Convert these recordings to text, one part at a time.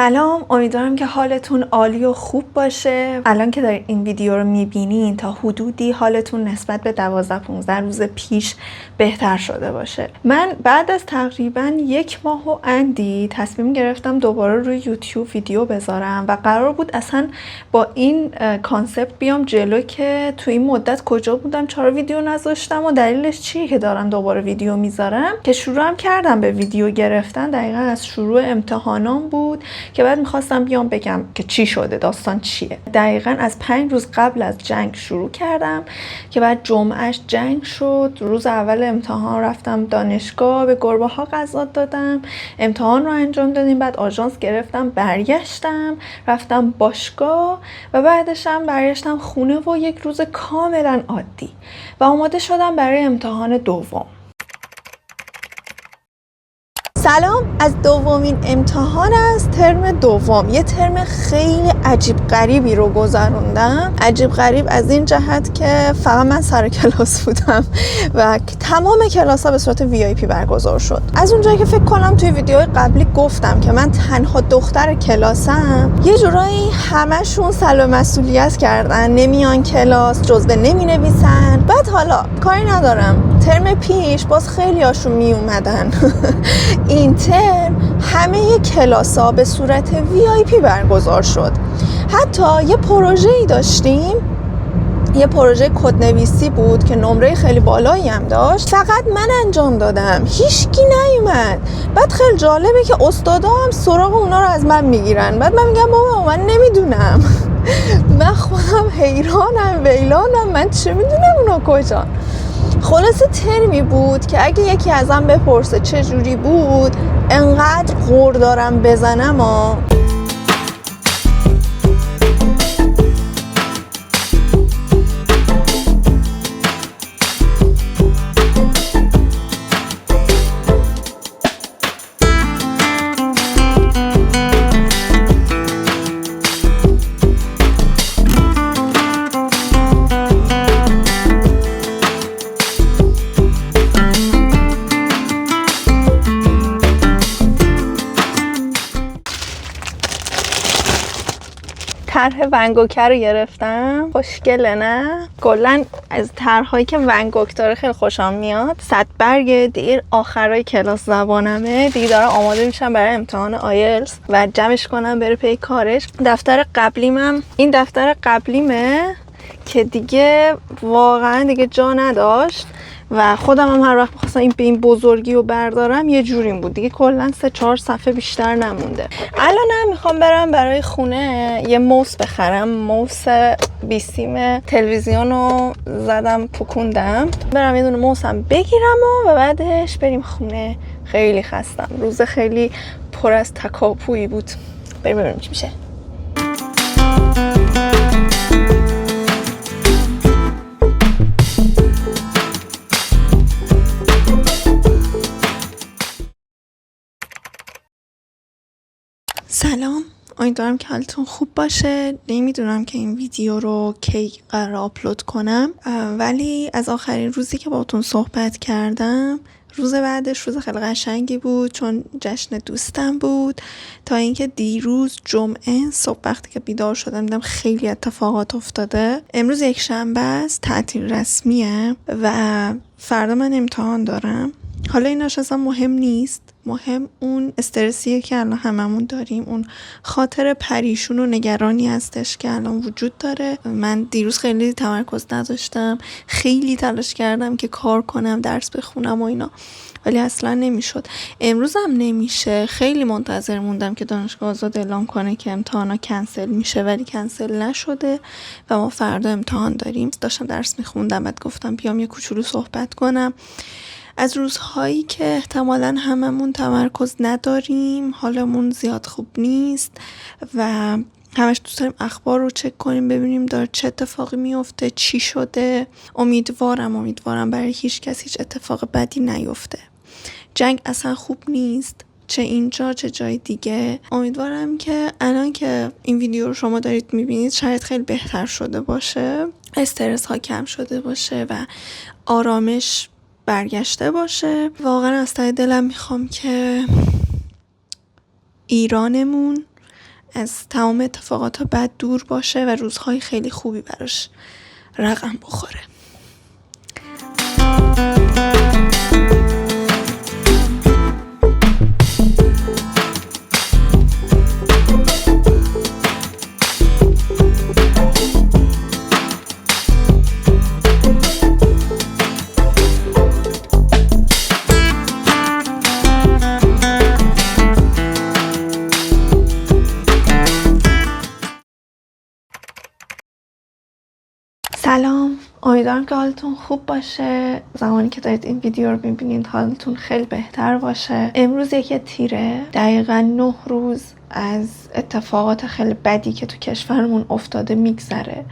سلام، امیدوارم که حالتون عالی و خوب باشه. الان که دارین این ویدیو رو میبینین تا حدودی حالتون نسبت به 12-15 روز پیش بهتر شده باشه. من بعد از تقریبا 1 ماه و اندی تصمیم گرفتم دوباره روی یوتیوب ویدیو بذارم و قرار بود اصلا با این کانسپت بیام جلو که تو این مدت کجا بودم، چرا ویدیو نذاشتم و دلیلش چیه که دارم دوباره ویدیو میذارم. که شروعم کردم به ویدیو گرفتن دقیقا از شروع امتحانام بود که بعد میخواستم بیام بگم که چی شده، داستان چیه. دقیقا از 5 روز قبل از جنگ شروع کردم که بعد جمعهش جنگ شد. روز اول امتحان رفتم دانشگاه، به گربه ها غذا دادم، امتحان رو انجام دادیم، بعد آژانس گرفتم، برگشتم، رفتم باشگاه و بعدش هم برگشتم خونه و 1 روز کاملا عادی و آماده شدم برای امتحان دوم. سلام، از دومین امتحان از ترم دوم. یه ترم خیلی عجیب غریبی رو گذروندم. عجیب غریب از این جهت که فقط من سر کلاس بودم و تمام کلاس ها به صورت VIP برگزار شد. از اونجایی که فکر کنم توی ویدیوهای قبلی گفتم که من تنها دختر کلاسم، یه جورایی همشون سلب مسئولیت کردن، نمیان کلاس، جزوه نمی نویسن. بعد حالا کاری ندارم، ترم پیش باز خیلی هاشون می اومدن. این ترم همه کلاس‌ها به صورت VIP برگزار شد. حتی یه پروژه‌ای داشتیم، یه پروژه کدنویسی بود که نمره خیلی بالایی هم داشت، فقط من انجام دادم، هیچکی نیومد. بعد خیلی جالبه که استادا هم سراغ اونا رو از من میگیرن. بعد من میگم بابا من نمیدونم. من خودم حیرانم، ویلانم، من چه میدونم اونا کجا. خلاصه ترمی بود که اگه یکی ازم بپرسه چه جوری بود، انقدر غر دارم بزنم طرح ونگوکه رو گرفتم. خوشگله نه؟ کلا از طرح‌هایی که ونگوک داره خیلی خوشم میاد. 100 برگ دیگه آخرای کلاس زبانمه، دیگه دارم آماده میشم برای امتحان آیلتس و جمعش کنم بره پی کارش. دفتر قبلیمم این دفتر قبلیمه که دیگه واقعا دیگه جا نداشت و خودم هم هر وقت می‌خواستم این به این بزرگی رو بردارم یه جوریم بود، دیگه کلا 3-4 صفحه بیشتر نمونده. الانم میخوام برم برای خونه یه موس بخرم، موس بیسیم تلویزیون رو زدم پکوندم، برم یه دونه موسم بگیرم و بعدش بریم خونه. خیلی خستم، روز خیلی پر از تکاپویی بود. بریم ببینیم چی میشه. سلام، امیدوارم که حالتون خوب باشه. نمیدونم که این ویدیو رو کی قرار آپلود کنم، ولی از آخرین روزی که باهاتون صحبت کردم، روز بعدش روز خیلی قشنگی بود چون جشن دوستم بود. تا اینکه دیروز جمعه صبح وقتی که بیدار شدم دیدم خیلی اتفاقات افتاده. امروز 1 شنبه است، تعطیل رسمیه و فردا من امتحان دارم. حالا ایناش اصلا مهم نیست، مهم اون استرسیه که الان هممون داریم، اون خاطر پریشون و نگرانی هستش که الان وجود داره. من دیروز خیلی تمرکز نداشتم، خیلی تلاش کردم که کار کنم، درس بخونم و اینا، ولی اصلا نمیشد. امروز هم نمیشه. خیلی منتظر موندم که دانشگاه آزاد اعلام کنه که امتحانا کنسل میشه، ولی کنسل نشده و ما فردا امتحان داریم. داشتم درس میخوندم، بعد گفتم بیام یه کوچولو صحبت کنم از روزهایی که احتمالاً هممون تمرکز نداریم، حالمون زیاد خوب نیست و همش دوست داریم اخبار رو چک کنیم ببینیم داره چه اتفاقی میفته، چی شده. امیدوارم برای هیچ کس هیچ اتفاق بدی نیفته. جنگ اصلا خوب نیست، چه اینجا چه جای دیگه. امیدوارم که الان که این ویدیو رو شما دارید میبینید شاید خیلی بهتر شده باشه، استرس ها کم شده باشه و آرامش برگشته باشه. واقعا از ته دلم میخوام که ایرانمون از تمام اتفاقات بد دور باشه و روزهای خیلی خوبی براش رقم بخوره. سلام، امیدوارم که حالتون خوب باشه. زمانی که دارید این ویدیو رو میبینید حالتون خیلی بهتر باشه. امروز 1 تیره، دقیقا 9 روز از اتفاقات خیلی بدی که تو کشورمون افتاده میگذره.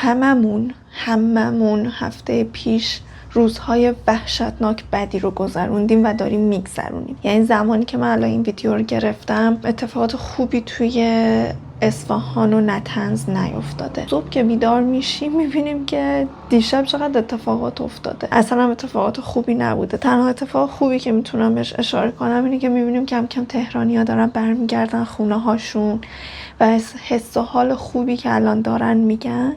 هممون هفته پیش روزهای وحشتناک بدی رو گذروندیم و داریم میگذرونیم. یعنی زمانی که من الان این ویدیو رو گرفتم اتفاقات خوبی توی اصفهان و نطنز نیفتاده. صبح که بیدار میشیم میبینیم که دیشب چقدر اتفاقات افتاده. اصلا هم اتفاقات خوبی نبوده. تنها اتفاق خوبی که میتونم بهش اشاره کنم اینه که میبینیم کم کم تهرانی‌ها دارن برمیگردن خونه هاشون و حس و حال خوبی که الان دارن میگن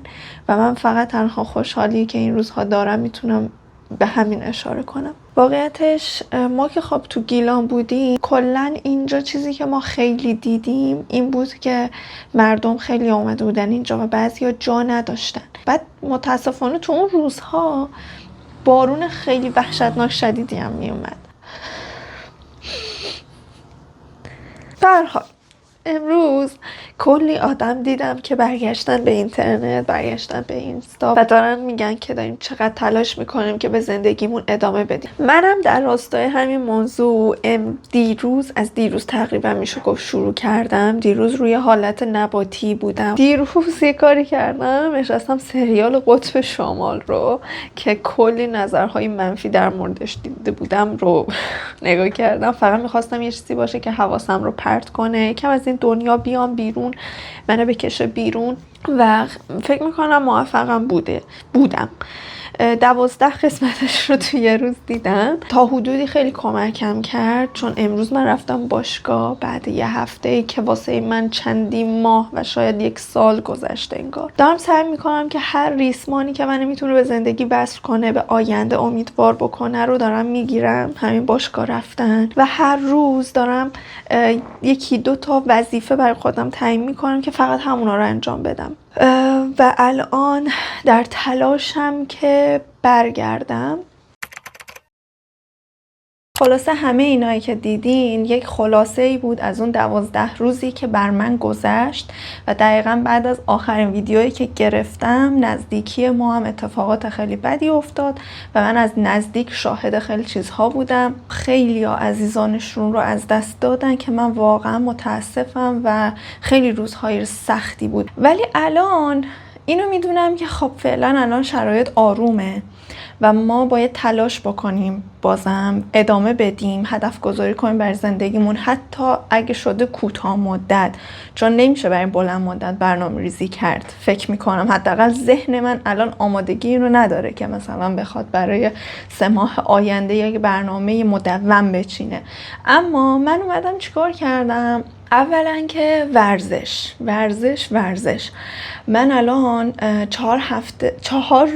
و من فقط تنها خوشحالی که این روزها دارم میتونم به همین اشاره کنم. واقعیتش ما که خب تو گیلان بودیم، کلن اینجا چیزی که ما خیلی دیدیم این بود که مردم خیلی آمده بودن اینجا و بعضیا جا نداشتن. بعد متاسفانه تو اون روزها بارون خیلی وحشتناک شدیدی هم می اومد. به هر حال امروز کلی آدم دیدم که برگشتن به اینترنت، برگشتن به اینستا و دارن میگن که داریم چقدر تلاش میکنیم که به زندگیمون ادامه بدیم. منم در راستای همین موضوع دیروز تقریبا میشه گفت شروع کردم. دیروز روی حالت نباتی بودم. دیروز یه کاری کردم، نشستم سریال قطب شمال رو که کلی نظرهای منفی در موردش دیده بودم رو نگاه کردم. فقط میخواستم یه چیزی باشه که حواسم رو پرت کنه، کم از این دنیا بیام بیرون، منو بکشه بیرون و فکر میکنم موفقم بودم. 12 قسمتش رو توی یه روز دیدم. تا حدودی خیلی کمکم کرد، چون امروز من رفتم باشگاه بعد یه هفته که واسه من چندین ماه و شاید 1 سال گذشته انگار. دارم سعی میکنم که هر ریسمانی که من میتونه به زندگی وصل کنه، به آینده امیدوار بکنه رو دارم میگیرم. همین باشگاه رفتن و هر روز دارم 1-2 تا وظیفه برای خودم تعیین میکنم که فقط همونا رو انجام بدم و الان در تلاشم که برگردم. خلاصه همه اینایی که دیدین یک خلاصه ای بود از اون 12 روزی که بر من گذشت و دقیقا بعد از آخرین ویدیویی که گرفتم نزدیکی ما هم اتفاقات خیلی بدی افتاد و من از نزدیک شاهد خیلی چیزها بودم. خیلی عزیزانشون رو از دست دادن که من واقعا متاسفم و خیلی روزهای سختی بود. ولی الان اینو میدونم که خب فعلا الان شرایط آرومه و ما باید تلاش بکنیم، بازم ادامه بدیم، هدف گذاری کنیم برای زندگیمون، حتی اگه شده کوتاه مدت، چون نمیشه برای بلند مدت برنامه ریزی کرد. فکر میکنم حداقل ذهن من الان آمادگی اینو نداره که مثلا بخواد برای 3 ماه آینده یک برنامه مدون بچینه. اما من اومدم چیکار کردم؟ اولا که ورزش. من الان 4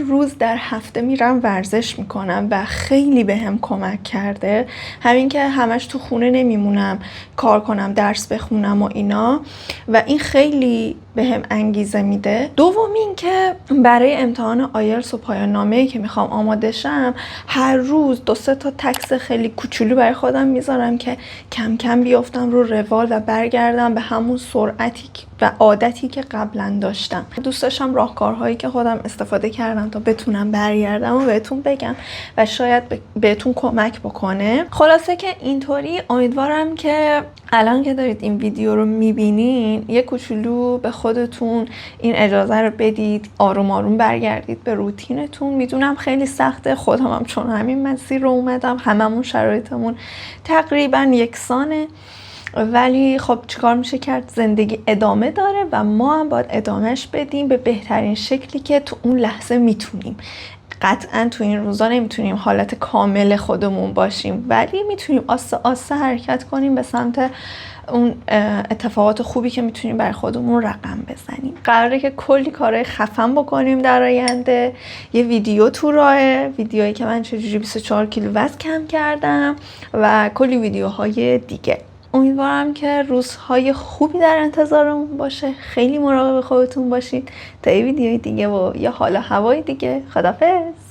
روز در هفته میرم ورزش میکنم و خیلی بهم کمک کرده. همین که همش تو خونه نمیمونم، کار کنم، درس بخونم و اینا، و این خیلی بهم انگیزه میده. دوم این که برای امتحان آیلتس و پایان نامه‌ای که میخوام آماده شم، هر روز 2-3 تا تکس خیلی کوچولو برای خودم میذارم که کم کم بیافتم رو روال و برگردم به همون سرعتی و عادتی که قبلا داشتم. دوست داشتم راهکارهایی که خودم استفاده کردم تا بتونم برگردم و بهتون بگم و شاید بهتون کمک بکنه. خلاصه که اینطوری امیدوارم که الان که دارید این ویدیو رو میبینین یه کوچولو به خودتون این اجازه رو بدید، آروم آروم برگردید به روتینتون. میدونم خیلی سخته، خودم هم چون همین مسیر رو اومدم، هممون شرایطمون تقریبا یکسانه، ولی خب چیکار میشه کرد؟ زندگی ادامه داره و ما هم باید ادامهش بدیم به بهترین شکلی که تو اون لحظه میتونیم. قطعا تو این روزا نمیتونیم حالت کامل خودمون باشیم، ولی میتونیم آسته آسته حرکت کنیم به سمت اون اتفاقات خوبی که میتونیم برای خودمون رقم بزنیم. قراره که کلی کارهای خفن بکنیم در آینده. یه ویدیو تو راهه، ویدیویی که من چجوری 24 کیلو وزن کم کردم و کلی ویدیوهای دیگه. امیدوارم که روزهای خوبی در انتظارمون باشه. خیلی مراقب خودتون باشید تا یه ویدیوی دیگه و یا حال و هوای دیگه. خدافظ.